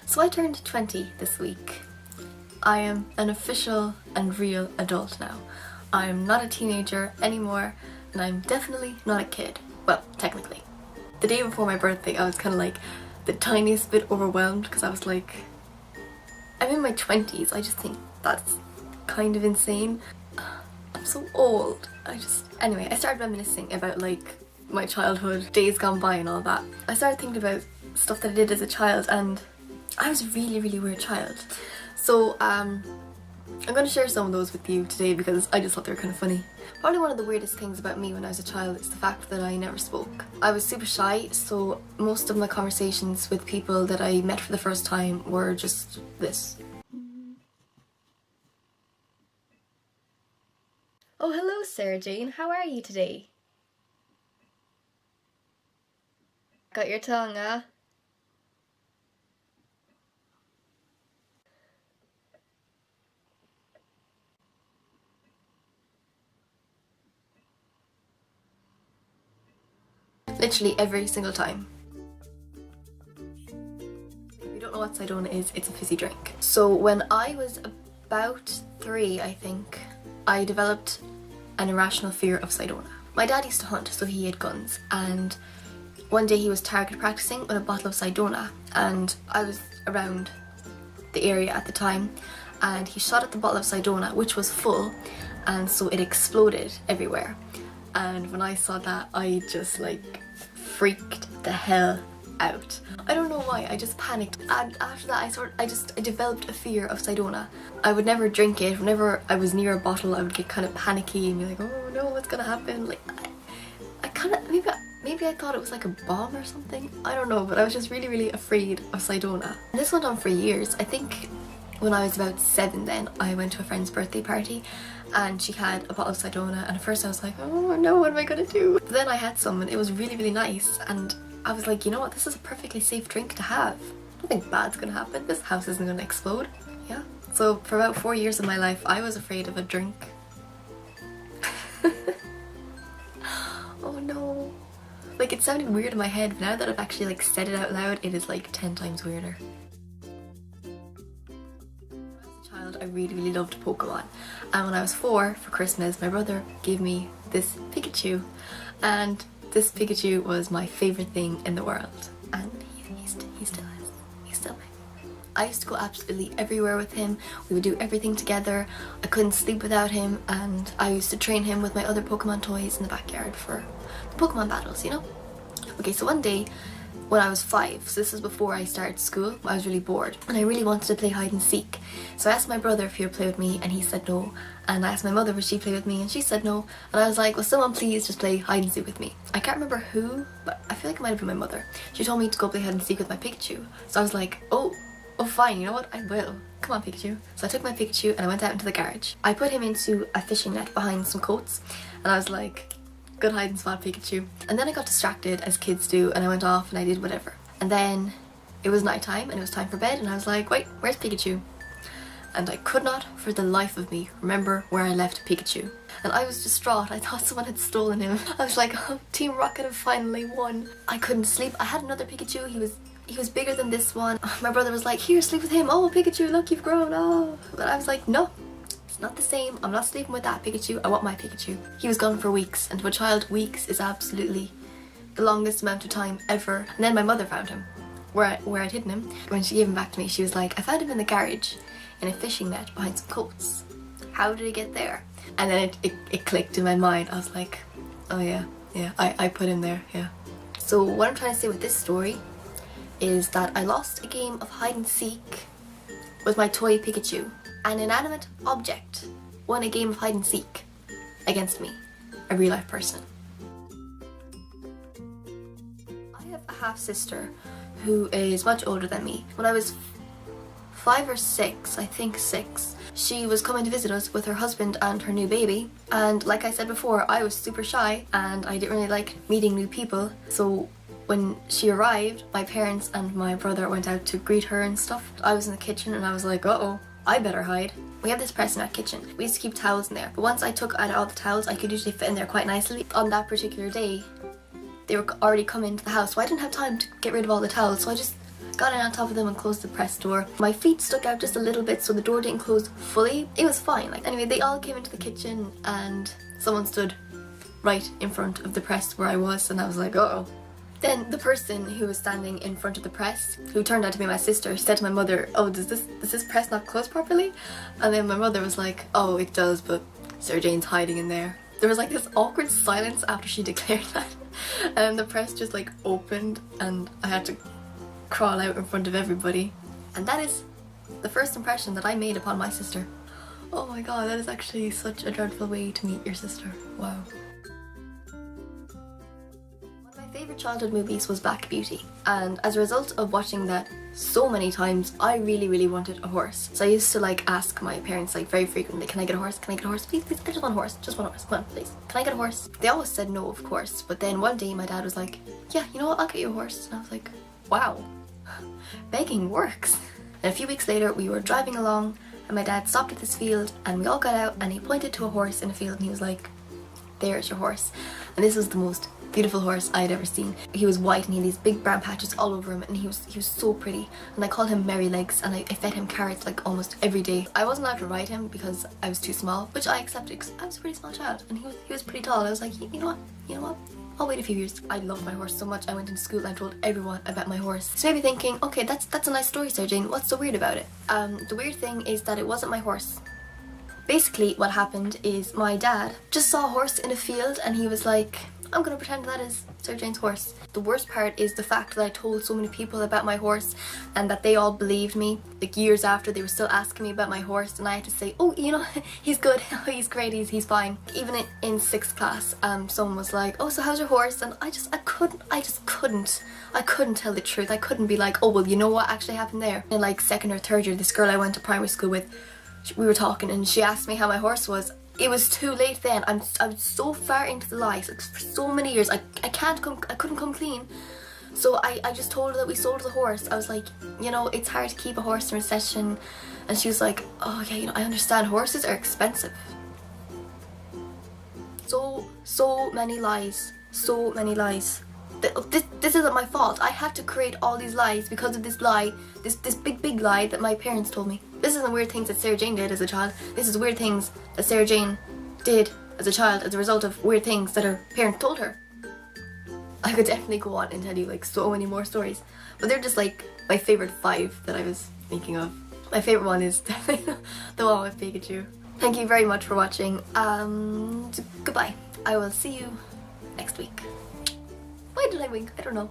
So I turned 20 this week. I am an official and real adult now. I'm not a teenager anymore, and I'm definitely not a kid. Well, technically. The day before my birthday, I was kind of like the tiniest bit overwhelmed because I was like, I'm in my 20s. I just think that's kind of insane. I'm so old. Anyway, I started reminiscing about like my childhood, days gone by and all that. I started thinking about stuff that I did as a child, and I was a really, really weird child. So I'm going to share some of those with you today because I just thought they were kind of funny. Probably one of the weirdest things about me when I was a child is the fact that I never spoke. I was super shy, so most of my conversations with people that I met for the first time were just this. Oh, hello Sarah Jane, how are you today? Got your tongue, huh? Literally every single time. If you don't know what Sedona is, it's a fizzy drink. So when I was about 3, I think, I developed an irrational fear of Sedona. My dad used to hunt, so he had guns, and one day he was target practicing with a bottle of Sedona, and I was around the area at the time, and he shot at the bottle of Sedona, which was full, and so it exploded everywhere. And when I saw that, I just like freaked the hell out. I don't know why, I just panicked, and after that I developed a fear of Sedona. I would never drink it. Whenever I was near a bottle, I would get kind of panicky and be like, oh no, what's gonna happen? Like, I kind of, maybe I thought it was like a bomb or something. I don't know, but I was just really, really afraid of Sedona. And this went on for years. I think when I was about 7 then, I went to a friend's birthday party and she had a bottle of Sedona, and at first I was like, oh no, what am I gonna do? But then I had some and it was really, really nice, and I was like, you know what, this is a perfectly safe drink to have. Nothing bad's gonna happen. This house isn't gonna explode. Yeah. So for about 4 years of my life, I was afraid of a drink. Oh no. Like, it sounded weird in my head, but now that I've actually like said it out loud, it is like 10 times weirder. As a child, I really, really loved Pokemon. And when I was 4, for Christmas, my brother gave me this Pikachu. And this Pikachu was my favourite thing in the world. And he still is. He's still mine. I used to go absolutely everywhere with him. We would do everything together. I couldn't sleep without him, and I used to train him with my other Pokemon toys in the backyard for the Pokemon battles, you know? Okay, so one day when I was 5, so this was before I started school, I was really bored and I really wanted to play hide and seek. So I asked my brother if he would play with me and he said no, and I asked my mother would she play with me and she said no, and I was like, will someone please just play hide and seek with me? I can't remember who, but I feel like it might have been my mother. She told me to go play hide and seek with my Pikachu. So I was like, oh fine, you know what, I will. Come on Pikachu. So I took my Pikachu and I went out into the garage. I put him into a fishing net behind some coats and I was like, good hide and spot Pikachu. And then I got distracted, as kids do, and I went off and I did whatever. And then it was night time and it was time for bed and I was like, wait, where's Pikachu? And I could not for the life of me remember where I left Pikachu. And I was distraught. I thought someone had stolen him. I was like, oh, Team Rocket have finally won. I couldn't sleep. I had another Pikachu. He was bigger than this one. My brother was like, here, sleep with him. Oh, Pikachu, look, you've grown. Oh. But I was like, no. It's not the same. I'm not sleeping with that Pikachu. I want my Pikachu. He was gone for weeks, and to a child, weeks is absolutely the longest amount of time ever. And then my mother found him, where I'd hidden him. When she gave him back to me, she was like, I found him in the garage in a fishing net behind some coats. How did he get there? And then it clicked in my mind. I was like, oh yeah, I put him there, yeah. So what I'm trying to say with this story is that I lost a game of hide and seek with my toy Pikachu. An inanimate object won a game of hide and seek against me, a real life person. I have a half sister who is much older than me. When I was 5 or 6, I think 6, she was coming to visit us with her husband and her new baby, and like I said before, I was super shy and I didn't really like meeting new people, so when she arrived, my parents and my brother went out to greet her and stuff. I was in the kitchen and I was like, uh-oh, I better hide. We have this press in our kitchen. We used to keep towels in there, but once I took out all the towels, I could usually fit in there quite nicely. On that particular day, they were already come into the house, so I didn't have time to get rid of all the towels, so I just got in on top of them and closed the press door. My feet stuck out just a little bit so the door didn't close fully. It was fine. Like, anyway, they all came into the kitchen and someone stood right in front of the press where I was, and I was like, uh-oh. Then the person who was standing in front of the press, who turned out to be my sister, said to my mother, oh, does this press not close properly? And then my mother was like, oh, it does, but Sarah Jane's hiding in there. There was like this awkward silence after she declared that, and the press just like opened and I had to crawl out in front of everybody. And that is the first impression that I made upon my sister. Oh my god, that is actually such a dreadful way to meet your sister. Wow. One of my favourite childhood movies was Black Beauty, and as a result of watching that so many times, I really wanted a horse. So I used to like ask my parents like very frequently, can I get a horse? Can I get a horse? Please, please, I just want a horse. Just one horse. Come on, please. Can I get a horse? They always said no, of course, but then one day my dad was like, yeah, you know what, I'll get you a horse. And I was like, wow, begging works. And a few weeks later we were driving along and my dad stopped at this field and we all got out and he pointed to a horse in a field and he was like, there's your horse. And this was the most beautiful horse I had ever seen. He was white and he had these big brown patches all over him and he was so pretty, and I called him Merry Legs, and I fed him carrots like almost every day. I wasn't allowed to ride him because I was too small, which I accepted because I was a pretty small child and he was pretty tall. I was like, you know what, I'll wait a few years. I loved my horse so much I went into school and I told everyone about my horse. So maybe thinking, okay, that's a nice story, Sarah Jane, what's so weird about it? The weird thing is that it wasn't my horse. Basically what happened is my dad just saw a horse in a field and he was like, I'm gonna pretend that is Sarah Jane's horse. The worst part is the fact that I told so many people about my horse and that they all believed me. Like years after, they were still asking me about my horse and I had to say, oh, you know, he's good, he's great, he's fine. Even in 6th class, someone was like, oh, so how's your horse? And I couldn't tell the truth. I couldn't be like, oh, well, you know what actually happened there? In like 2nd or 3rd year, this girl I went to primary school with, we were talking and she asked me how my horse was. It was too late then. I was so far into the lies, like, for so many years. I couldn't come clean. So I just told her that we sold the horse. I was like, you know, it's hard to keep a horse in recession. And she was like, oh yeah, you know, I understand, horses are expensive. So many lies. So many lies. This isn't my fault. I had to create all these lies because of this lie, this big lie that my parents told me. This isn't weird things that Sarah Jane did as a child. This is weird things that Sarah Jane did as a child as a result of weird things that her parents told her. I could definitely go on and tell you like so many more stories, but they're just like my favorite 5 that I was thinking of. My favorite one is definitely the one with Pikachu. Thank you very much for watching, and goodbye. I will see you next week. Why did I wink? I don't know.